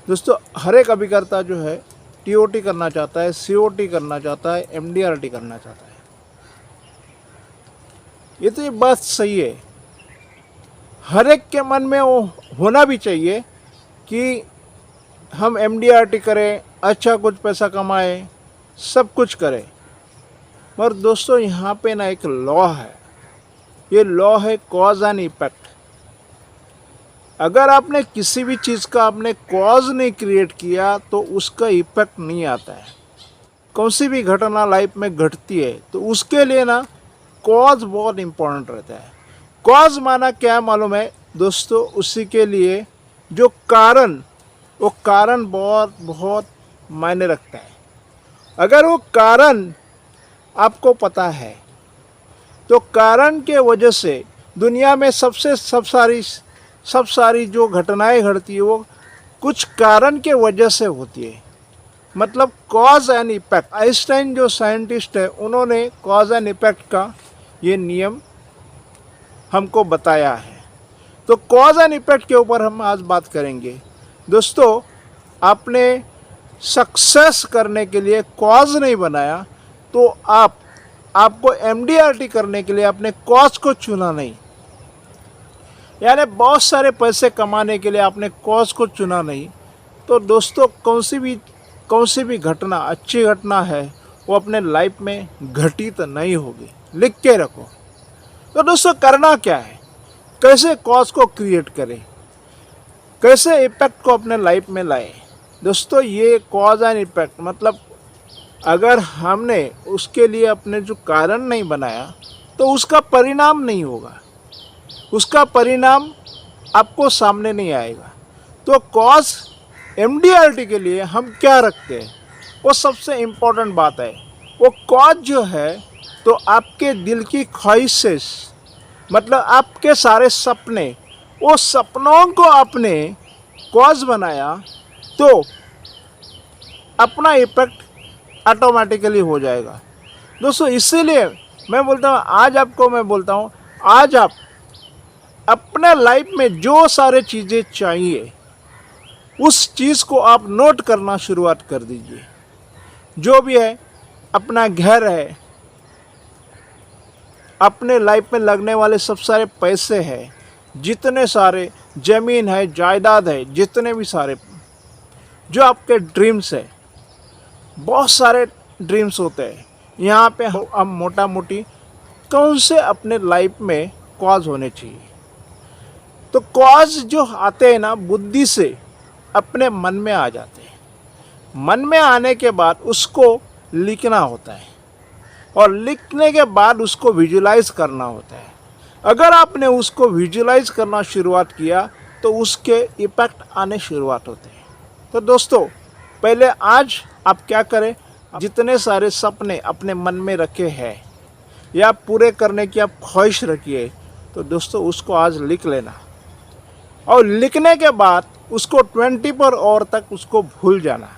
दोस्तों हर एक अभिकर्ता जो है टीओटी करना चाहता है, सीओटी करना चाहता है, एमडीआरटी करना चाहता है। ये बात सही है, हर एक के मन में वो होना भी चाहिए कि हम एमडीआरटी करें, अच्छा कुछ पैसा कमाएं, सब कुछ करें। मगर दोस्तों यहाँ पे ना एक लॉ है, ये लॉ है कॉज एंड इफेक्ट। अगर आपने किसी भी चीज़ का आपने कॉज नहीं क्रिएट किया तो उसका इफेक्ट नहीं आता है। कौन सी भी घटना लाइफ में घटती है तो उसके लिए ना कॉज बहुत इम्पोर्टेंट रहता है। कॉज माना क्या मालूम है दोस्तों, उसी के लिए जो कारण, वो कारण बहुत बहुत मायने रखता है। अगर वो कारण आपको पता है तो कारण के वजह से दुनिया में सब सारी जो घटनाएं घटती है वो कुछ कारण के वजह से होती है। मतलब कॉज एंड इफेक्ट। आइंस्टाइन जो साइंटिस्ट है उन्होंने कॉज एंड इफेक्ट का ये नियम हमको बताया है। तो कॉज एंड इफेक्ट के ऊपर हम आज बात करेंगे। दोस्तों आपने सक्सेस करने के लिए कॉज नहीं बनाया तो आपको एमडीआरटी करने के लिए अपने कॉज को चुना नहीं, यानी बहुत सारे पैसे कमाने के लिए आपने कॉज को चुना नहीं, तो दोस्तों कौन सी भी घटना अच्छी घटना है वो अपने लाइफ में घटित नहीं होगी। लिख के रखो। तो दोस्तों करना क्या है, कैसे कॉज को क्रिएट करें, कैसे इफेक्ट को अपने लाइफ में लाए। दोस्तों ये कॉज एंड इफेक्ट मतलब अगर हमने उसके लिए अपने जो कारण नहीं बनाया तो उसका परिणाम नहीं होगा, उसका परिणाम आपको सामने नहीं आएगा। तो कॉज एमडीआरटी के लिए हम क्या रखते हैं वो सबसे इम्पोर्टेंट बात है। वो कॉज जो है तो आपके दिल की ख्वाहिशें, मतलब आपके सारे सपने, वो सपनों को आपने कॉज बनाया तो अपना इफेक्ट ऑटोमेटिकली हो जाएगा। दोस्तों इसीलिए मैं बोलता हूँ, आज आप अपने लाइफ में जो सारे चीज़ें चाहिए उस चीज़ को आप नोट करना शुरुआत कर दीजिए। जो भी है, अपना घर है, अपने लाइफ में लगने वाले सब सारे पैसे हैं, जितने सारे ज़मीन है, जायदाद है, जितने भी सारे जो आपके ड्रीम्स है, बहुत सारे ड्रीम्स होते हैं। यहाँ पे हम मोटा मोटी कौन से अपने लाइफ में कॉज होने चाहिए। तो कॉज जो आते हैं ना बुद्धि से अपने मन में आ जाते हैं। मन में आने के बाद उसको लिखना होता है और लिखने के बाद उसको विजुलाइज करना होता है। अगर आपने उसको विजुलाइज करना शुरुआत किया तो उसके इफेक्ट आने शुरुआत होते हैं। तो दोस्तों पहले आज आप क्या करें, जितने सारे सपने अपने मन में रखे हैं या पूरे करने की आप ख्वाहिश रखिए, तो दोस्तों उसको आज लिख लेना और लिखने के बाद उसको 24 आवर तक उसको भूल जाना।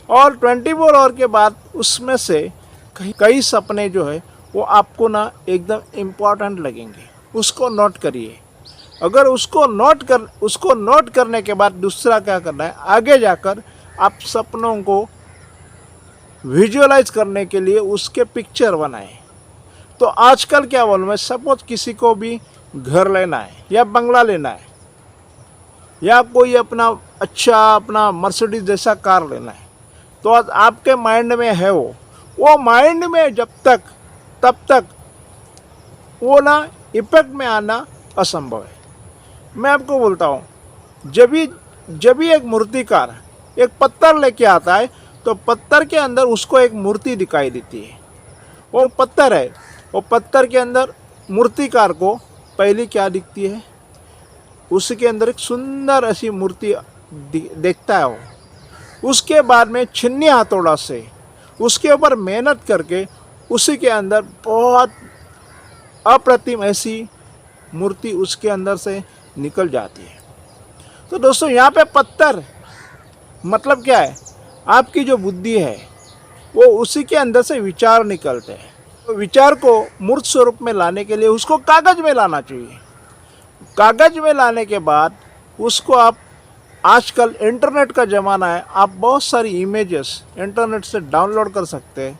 और 24 आवर के बाद उसमें से कई सपने जो है वो आपको ना एकदम इम्पॉर्टेंट लगेंगे, उसको नोट करिए। अगर उसको नोट करने के बाद दूसरा क्या करना है, आगे जाकर आप सपनों को विजुअलाइज करने के लिए उसके पिक्चर बनाएं। तो आजकल क्या बोलूँ मैं, सपोज किसी को भी घर लेना है या बंगला लेना है या कोई अपना मर्सिडीज जैसा कार लेना है, तो आज आपके माइंड में है वो माइंड में तब तक वो ना इफेक्ट में आना असंभव है। मैं आपको बोलता हूँ, जब भी एक मूर्तिकार एक पत्थर लेके आता है तो पत्थर के अंदर उसको एक मूर्ति दिखाई देती है। वो पत्थर है, वो पत्थर के अंदर मूर्तिकार को पहली क्या दिखती है, उसके अंदर एक सुंदर ऐसी मूर्ति देखता है वो। उसके बाद में छिन्नी हथौड़ा से उसके ऊपर मेहनत करके उसी के अंदर बहुत अप्रतिम ऐसी मूर्ति उसके अंदर से निकल जाती है। तो दोस्तों यहाँ पे पत्थर मतलब क्या है, आपकी जो बुद्धि है वो उसी के अंदर से विचार निकलते हैं। तो विचार को मूर्त स्वरूप में लाने के लिए उसको कागज में लाना चाहिए। कागज में लाने के बाद उसको आप आजकल इंटरनेट का ज़माना है, आप बहुत सारी इमेजेस इंटरनेट से डाउनलोड कर सकते हैं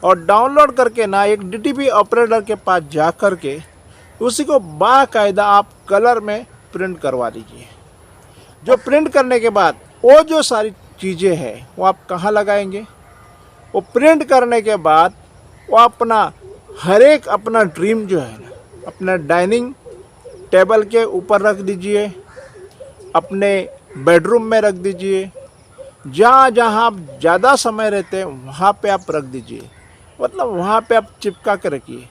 और डाउनलोड करके ना एक डीटीपी ऑपरेटर के पास जा कर के उसी को बाकायदा आप कलर में प्रिंट करवा दीजिए। जो प्रिंट करने के बाद वो जो सारी चीज़ें हैं वो आप कहाँ लगाएंगे? वो प्रिंट करने के बाद वो अपना हर एक अपना ड्रीम जो है ना अपना डाइनिंग टेबल के ऊपर रख दीजिए, अपने बेडरूम में रख दीजिए, जहाँ जहाँ आप ज़्यादा समय रहते हैं वहाँ पे आप रख दीजिए, मतलब वहाँ पे आप चिपका के रखिए।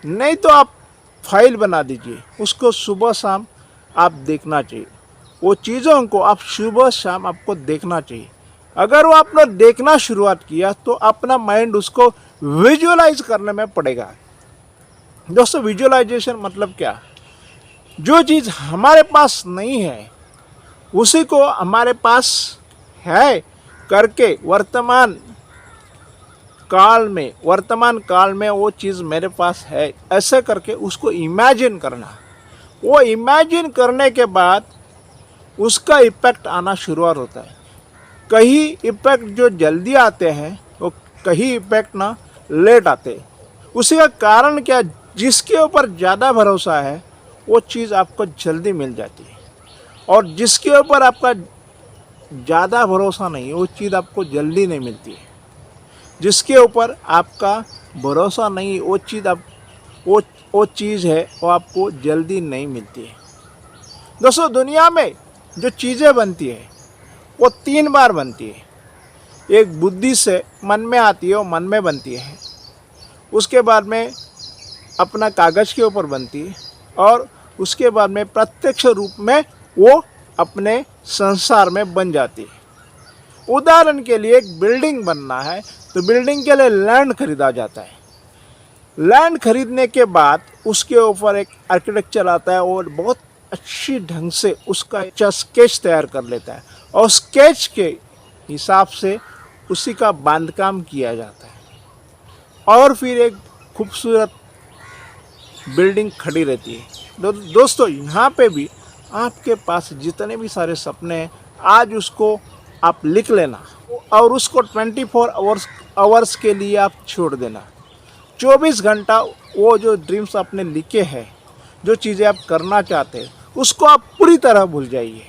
नहीं तो आप फाइल बना दीजिए, उसको सुबह शाम आप देखना चाहिए। वो चीज़ों को आप सुबह शाम आपको देखना चाहिए। अगर वो आपने देखना शुरुआत किया तो अपना माइंड उसको विजुअलाइज करने में पड़ेगा। दोस्तों, विजुअलाइजेशन मतलब क्या? जो चीज़ हमारे पास नहीं है उसी को हमारे पास है करके वर्तमान काल में वो चीज़ मेरे पास है ऐसे करके उसको इमेजिन करना। वो इमेजिन करने के बाद उसका इफ़ेक्ट आना शुरुआत होता है। कहीं इफ़ेक्ट जो जल्दी आते हैं वो कहीं इफ़ेक्ट ना लेट आते हैं। उसी का कारण क्या? जिसके ऊपर ज़्यादा भरोसा है वो चीज़ आपको जल्दी मिल जाती है, और जिसके ऊपर आपका ज़्यादा भरोसा नहीं वो चीज़ आपको जल्दी नहीं मिलती है। जिसके ऊपर आपका भरोसा नहीं वो चीज़ वो चीज़ है वो आपको जल्दी नहीं मिलती है। दोस्तों, दुनिया में जो चीज़ें बनती है वो 3 बार बनती है। एक बुद्धि से मन में आती है, वो मन में बनती है। उसके बाद में अपना कागज़ के ऊपर बनती है, और उसके बाद में प्रत्यक्ष रूप में वो अपने संसार में बन जाती है। उदाहरण के लिए एक बिल्डिंग बनना है तो बिल्डिंग के लिए लैंड खरीदा जाता है। लैंड खरीदने के बाद उसके ऊपर एक आर्किटेक्चर आता है और बहुत अच्छी ढंग से उसका अच्छा स्केच तैयार कर लेता है, और स्केच के हिसाब से उसी का बांधकाम किया जाता है और फिर एक खूबसूरत बिल्डिंग खड़ी रहती है। दोस्तों, यहाँ पे भी आपके पास जितने भी सारे सपने हैं आज उसको आप लिख लेना और उसको 24 आवर्स के लिए आप छोड़ देना। 24 घंटा वो जो ड्रीम्स आपने लिखे हैं, जो चीज़ें आप करना चाहते हैं, उसको आप पूरी तरह भूल जाइए।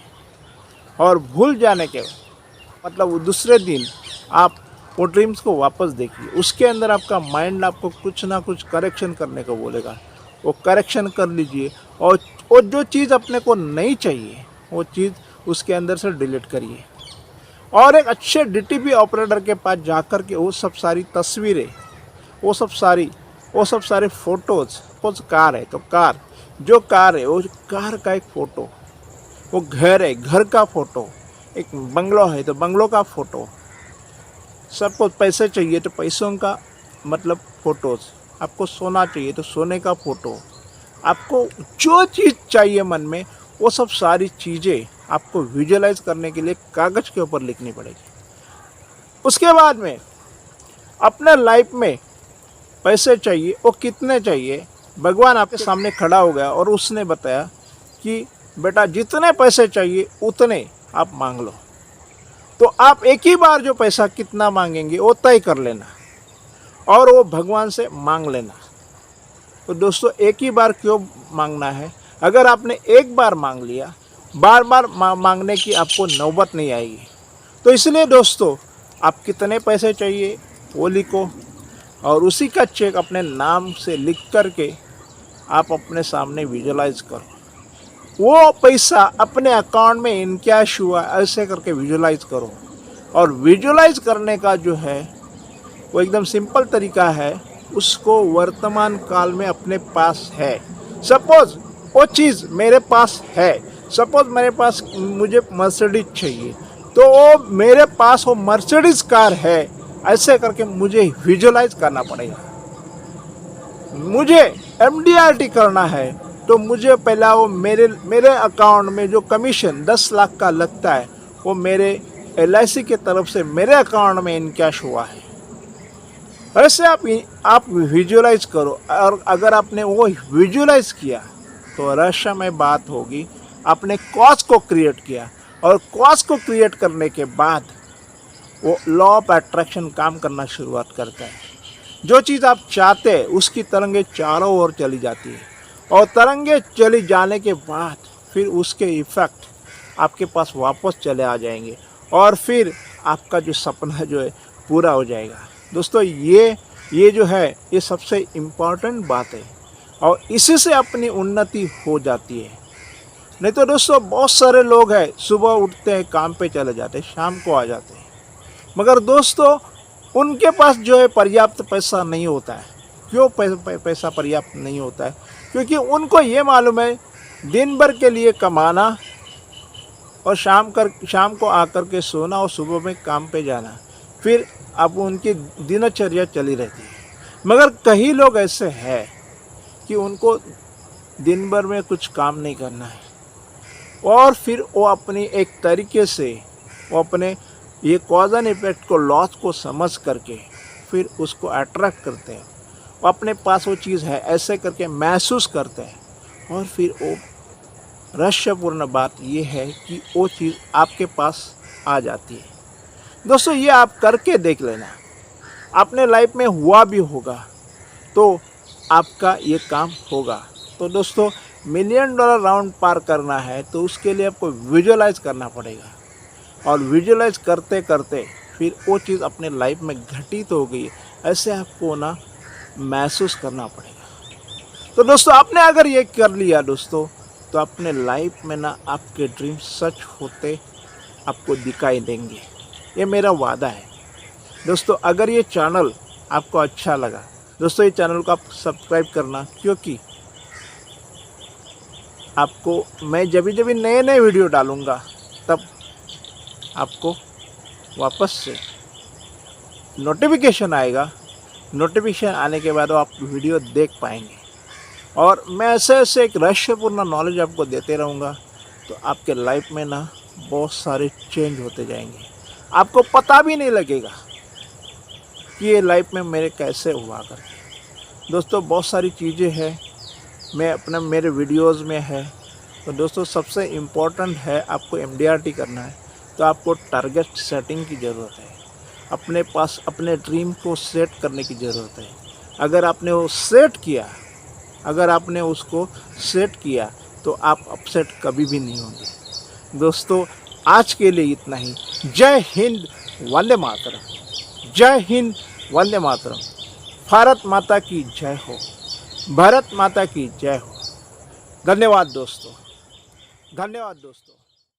और भूल जाने के मतलब दूसरे दिन आप वो ड्रीम्स को वापस देखिए। उसके अंदर आपका माइंड आपको कुछ ना कुछ करेक्शन करने को बोलेगा, वो करेक्शन कर लीजिए। और जो चीज़ अपने को नहीं चाहिए वो चीज़ उसके अंदर से डिलीट करिए, और एक अच्छे डीटीपी ऑपरेटर के पास जाकर के वो सब सारी तस्वीरें, वो सब सारे फ़ोटोज़, सपोज कार है तो कार है वो कार का एक फ़ोटो, वो घर है घर का फ़ोटो, एक बंगलो है तो बंगलो का फ़ोटो, सबको पैसे चाहिए तो पैसों का मतलब फ़ोटोज़, आपको सोना चाहिए तो सोने का फ़ोटो, आपको जो चीज़ चाहिए मन में वो सब सारी चीज़ें आपको विजुअलाइज करने के लिए कागज़ के ऊपर लिखनी पड़ेगी। उसके बाद में अपने लाइफ में पैसे चाहिए, वो कितने चाहिए? भगवान आपके सामने खड़ा हो गया और उसने बताया कि बेटा जितने पैसे चाहिए उतने आप मांग लो। तो आप एक ही बार जो पैसा कितना मांगेंगे वो तय कर लेना और वो भगवान से मांग लेना। तो दोस्तों, एक ही बार क्यों मांगना है? अगर आपने एक बार मांग लिया, बार बार मांगने की आपको नौबत नहीं आएगी। तो इसलिए दोस्तों, आप कितने पैसे चाहिए वो लिखो और उसी का चेक अपने नाम से लिख कर के आप अपने सामने विजुअलाइज करो। वो पैसा अपने अकाउंट में इनकैश हुआ ऐसे करके विजुअलाइज करो। और विजुअलाइज करने का जो है वो एकदम सिंपल तरीका है, उसको वर्तमान काल में अपने पास है। सपोज वो चीज़ मेरे पास है, सपोज मेरे पास मुझे मर्सिडीज चाहिए तो वो मेरे पास वो मर्सिडीज कार है, ऐसे करके मुझे विजुअलाइज करना पड़ेगा। मुझे MDRT करना है तो मुझे पहला वो मेरे अकाउंट में जो कमीशन 10 लाख का लगता है वो मेरे LIC के तरफ से मेरे अकाउंट में इनकैश हुआ है। ऐसे आप विजुअलाइज करो, और अगर आपने वो विजुअलाइज किया तो रहस्यमय बात होगी, आपने कॉज को क्रिएट किया। और कॉज को क्रिएट करने के बाद वो लॉ ऑफ अट्रैक्शन काम करना शुरुआत करता है। जो चीज़ आप चाहते हैं उसकी तरंगे चारों ओर चली जाती है, और तरंगे चली जाने के बाद फिर उसके इफ़ेक्ट आपके पास वापस चले आ जाएंगे, और फिर आपका जो सपना जो है पूरा हो जाएगा। दोस्तों ये जो है ये सबसे इम्पॉर्टेंट बात है, और इसी से अपनी उन्नति हो जाती है। नहीं तो दोस्तों बहुत सारे लोग हैं, सुबह उठते हैं, काम पे चले जाते हैं, शाम को आ जाते हैं, मगर दोस्तों उनके पास जो है पर्याप्त पैसा नहीं होता है। क्यों पैसा पर्याप्त नहीं होता है? क्योंकि उनको ये मालूम है दिन भर के लिए कमाना और शाम को आकर के सोना और सुबह में काम पे जाना, फिर अब उनकी दिनचर्या चली रहती है। मगर कई लोग ऐसे हैं कि उनको दिन भर में कुछ काम नहीं करना है, और फिर वो अपनी एक तरीके से वो अपने ये कॉज एंड इफेक्ट को लॉस को समझ करके फिर उसको अट्रैक्ट करते हैं। वो अपने पास वो चीज़ है ऐसे करके महसूस करते हैं, और फिर वो रहस्यपूर्ण बात ये है कि वो चीज़ आपके पास आ जाती है। दोस्तों ये आप करके देख लेना, अपने लाइफ में हुआ भी होगा तो आपका ये काम होगा। तो दोस्तों $1 मिलियन राउंड पार करना है तो उसके लिए आपको विजुअलाइज करना पड़ेगा, और विजुअलाइज करते करते फिर वो चीज़ अपने लाइफ में घटित हो गई ऐसे आपको ना महसूस करना पड़ेगा। तो दोस्तों आपने अगर ये कर लिया दोस्तों, तो अपने लाइफ में ना आपके ड्रीम सच होते आपको दिखाई देंगे, ये मेरा वादा है। दोस्तों अगर ये चैनल आपको अच्छा लगा दोस्तों, ये चैनल को आप सब्सक्राइब करना, क्योंकि आपको मैं जब भी नए वीडियो डालूँगा तब आपको वापस से नोटिफिकेशन आएगा। नोटिफिकेशन आने के बाद आप वीडियो देख पाएंगे, और मैं ऐसे एक रहस्यपूर्ण नॉलेज आपको देते रहूँगा। तो आपके लाइफ में ना बहुत सारे चेंज होते जाएंगे, आपको पता भी नहीं लगेगा कि ये लाइफ में मेरे कैसे हुआ करके। दोस्तों बहुत सारी चीज़ें हैं मेरे वीडियोस में है। तो दोस्तों सबसे इम्पोर्टेंट है आपको MDRT करना है, तो आपको टारगेट सेटिंग की ज़रूरत है। अपने पास अपने ड्रीम को सेट करने की ज़रूरत है। अगर आपने उसको सेट किया तो आप अपसेट कभी भी नहीं होंगे। दोस्तों आज के लिए इतना ही। जय हिंद, वंदे मातरम। जय हिंद, वंदे मातरम। भारत माता की जय हो, भारत माता की जय हो। धन्यवाद दोस्तों, धन्यवाद दोस्तों।